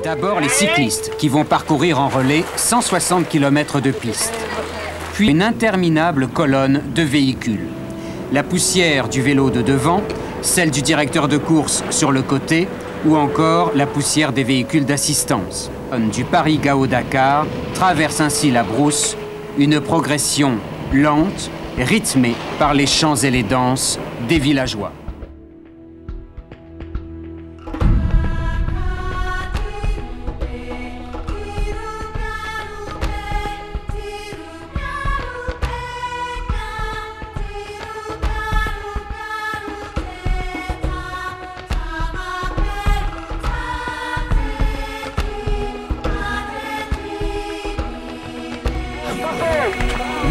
D'abord les cyclistes qui vont parcourir en relais 160 km de piste. Puis une interminable colonne de véhicules. La poussière du vélo de devant, celle du directeur de course sur le côté, ou encore la poussière des véhicules d'assistance. Du Paris-Gao-Dakar traverse ainsi la brousse, une progression lente, rythmée par les chants et les danses des villageois.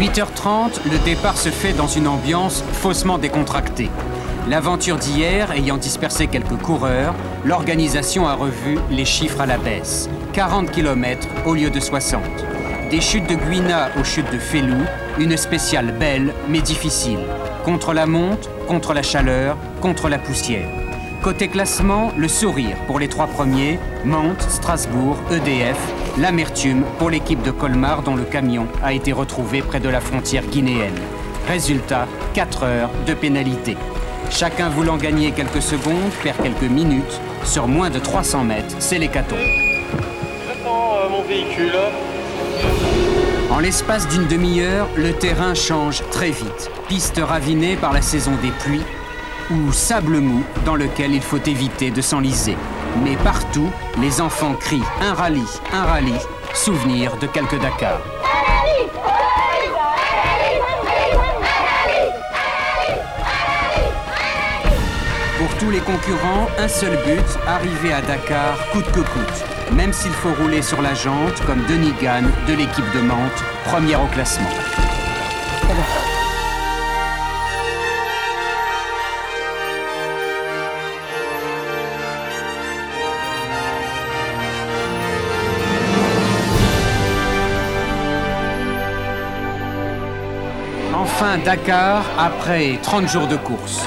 « 8h30, le départ se fait dans une ambiance faussement décontractée. L'aventure d'hier ayant dispersé quelques coureurs, l'organisation a revu les chiffres à la baisse. 40 km au lieu de 60. Des chutes de Gouina aux chutes de Fellou, une spéciale belle mais difficile. Contre la monte, contre la chaleur, contre la poussière. Côté classement, le sourire pour les 3 premiers, Mantes, Strasbourg, EDF, l'amertume pour l'équipe de Colmar dont le camion a été retrouvé près de la frontière guinéenne. Résultat, 4 heures de pénalité. Chacun voulant gagner quelques secondes perd quelques minutes. Sur moins de 300 mètres, c'est l'hécatombe. J'attends mon véhicule. En l'espace d'une demi-heure, le terrain change très vite. Piste ravinée par la saison des pluies, ou sable mou dans lequel il faut éviter de s'enliser. Mais partout, les enfants crient « Un rallye, souvenir de quelques Dakar. Pour tous les concurrents, un seul but, arriver à Dakar coûte que coûte. Même s'il faut rouler sur la jante, comme Denis Gane de l'équipe de Mantes, première au classement. Enfin, Dakar, après 30 jours de course.